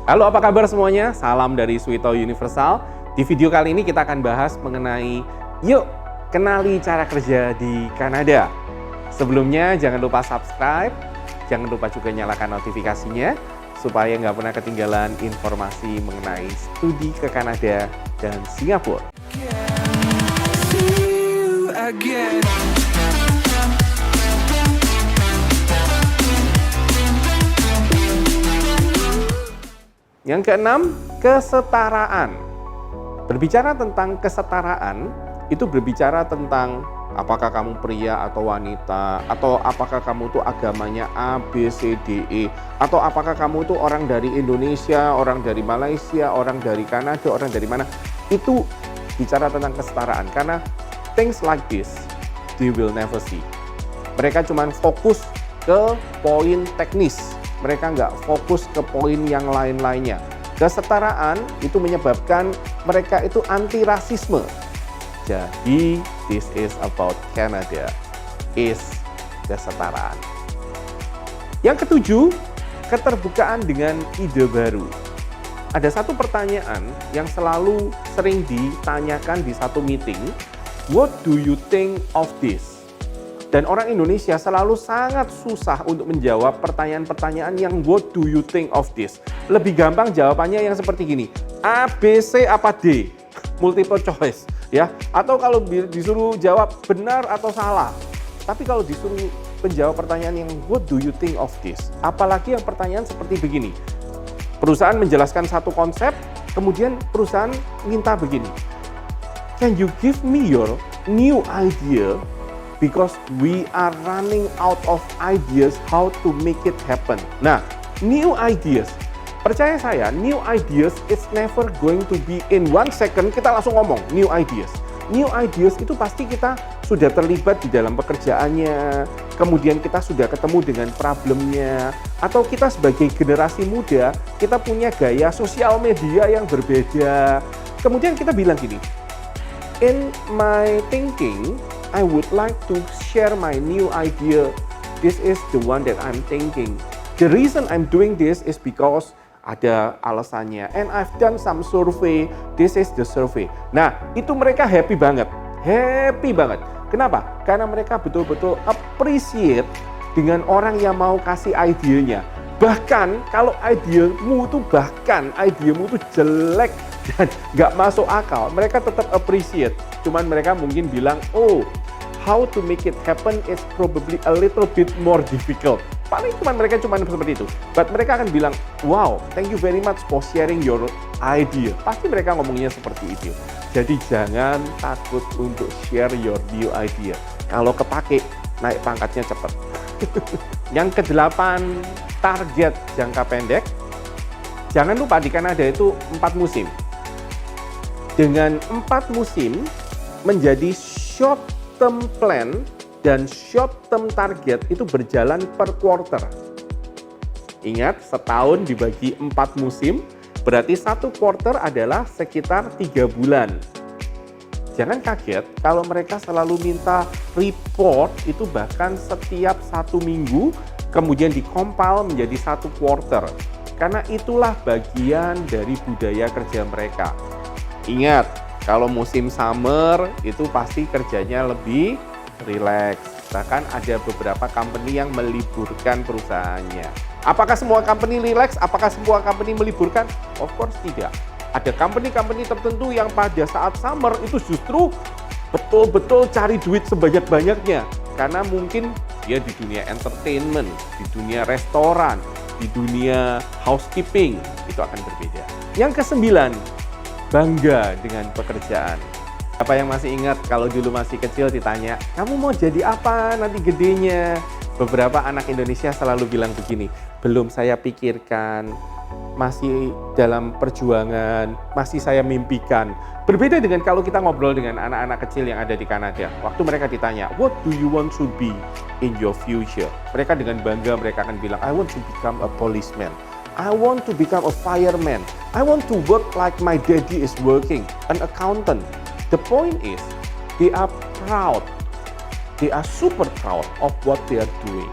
Halo, apa kabar semuanya? Salam dari Suito Universal. Di video kali ini kita akan bahas mengenai yuk kenali cara kerja di Kanada. Sebelumnya jangan lupa subscribe, jangan lupa juga nyalakan notifikasinya supaya nggak pernah ketinggalan informasi mengenai studi ke Kanada dan Singapura. Yang keenam, kesetaraan. Berbicara tentang kesetaraan, itu berbicara tentang apakah kamu pria atau wanita, atau apakah kamu tuh agamanya A, B, C, D, E, atau apakah kamu tuh orang dari Indonesia, orang dari Malaysia, orang dari Kanada, orang dari mana. Itu bicara tentang kesetaraan, karena things like this, they will never see. Mereka cuma fokus ke poin teknis. Mereka nggak fokus ke poin yang lain-lainnya. Kesetaraan itu menyebabkan mereka itu anti rasisme. Jadi, this is about Canada, is kesetaraan. Yang ketujuh, keterbukaan dengan ide baru. Ada satu pertanyaan yang selalu sering ditanyakan di satu meeting, what do you think of this? Dan orang Indonesia selalu sangat susah untuk menjawab pertanyaan-pertanyaan yang what do you think of this? Lebih gampang jawabannya yang seperti gini, A, B, C, apa D? Multiple choice, ya. Atau kalau disuruh jawab benar atau salah. Tapi kalau disuruh menjawab pertanyaan yang what do you think of this? Apalagi yang pertanyaan seperti begini. Perusahaan menjelaskan satu konsep, kemudian perusahaan minta begini. Can you give me your new idea? Because we are running out of ideas how to make it happen. Nah, new ideas. Percaya saya, new ideas is never going to be in 1 second kita langsung ngomong new ideas. New ideas itu pasti kita sudah terlibat di dalam pekerjaannya, kemudian kita sudah ketemu dengan problemnya, atau kita sebagai generasi muda, kita punya gaya sosial media yang berbeda. Kemudian kita bilang gini, in my thinking, I would like to share my new idea. This is the one that I'm thinking. The reason I'm doing this is because ada alasannya. And I've done some survey. This is the survey. Nah, itu mereka happy banget. Happy banget. Kenapa? Karena mereka betul-betul appreciate dengan orang yang mau kasih idenya. Bahkan kalau idemu itu jelek dan nggak masuk akal, mereka tetap appreciate. Cuman mereka mungkin bilang, oh, how to make it happen is probably a little bit more difficult. Paling mereka cuma seperti itu. But mereka akan bilang, wow, thank you very much for sharing your idea. Pasti mereka ngomongnya seperti itu. Jadi jangan takut untuk share your new idea. Kalau kepake, naik pangkatnya cepat. Yang ke-8, target jangka pendek. Jangan lupa di Kanada itu 4 musim. Dengan 4 musim menjadi short term plan dan short term target itu berjalan per quarter. Ingat, setahun dibagi 4 musim, berarti 1 quarter adalah sekitar 3 bulan. Jangan kaget kalau mereka selalu minta report itu bahkan setiap 1 minggu, kemudian dikompil menjadi 1 quarter. Karena itulah bagian dari budaya kerja mereka. Ingat, kalau musim summer itu pasti kerjanya lebih rileks. Bahkan ada beberapa company yang meliburkan perusahaannya. Apakah semua company rileks? Apakah semua company meliburkan? Of course tidak. Ada company-company tertentu yang pada saat summer itu justru betul-betul cari duit sebanyak-banyaknya. Karena mungkin dia di dunia entertainment, di dunia restoran, di dunia housekeeping, itu akan berbeda. Yang ke-9, bangga dengan pekerjaan. Apa yang masih ingat kalau dulu masih kecil ditanya, kamu mau jadi apa nanti gedenya? Beberapa anak Indonesia selalu bilang begini, belum saya pikirkan, masih dalam perjuangan, masih saya mimpikan. Berbeda dengan kalau kita ngobrol dengan anak-anak kecil yang ada di Kanada. Waktu mereka ditanya, what do you want to be in your future? Mereka dengan bangga mereka akan bilang, I want to become a policeman. I want to become a fireman. I want to work like my daddy is working, an accountant. The point is, they are proud. They are super proud of what they are doing.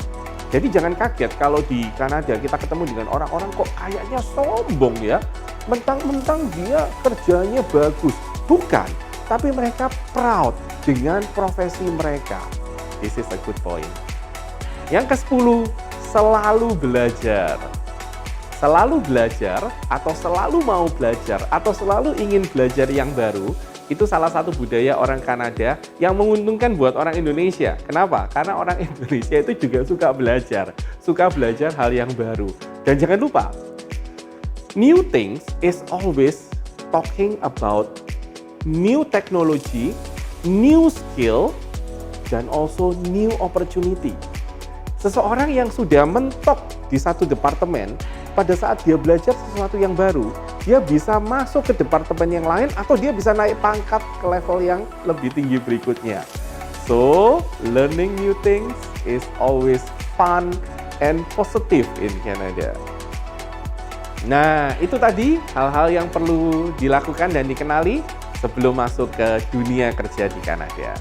Jadi jangan kaget kalau di Kanada kita ketemu dengan orang-orang kok kayaknya sombong ya. Mentang-mentang dia kerjanya bagus. Bukan, tapi mereka proud dengan profesi mereka. This is a good point. Yang ke-10, selalu belajar. Selalu belajar atau selalu mau belajar atau selalu ingin belajar yang baru, itu salah satu budaya orang Kanada yang menguntungkan buat orang Indonesia. Kenapa? Karena orang Indonesia itu juga suka belajar hal yang baru. Dan jangan lupa, new things is always talking about new technology, new skill, dan also new opportunity. Seseorang yang sudah mentok di satu departemen, pada saat dia belajar sesuatu yang baru, dia bisa masuk ke departemen yang lain atau dia bisa naik pangkat ke level yang lebih tinggi berikutnya. So, learning new things is always fun and positive in Canada. Nah, itu tadi hal-hal yang perlu dilakukan dan dikenali sebelum masuk ke dunia kerja di Kanada.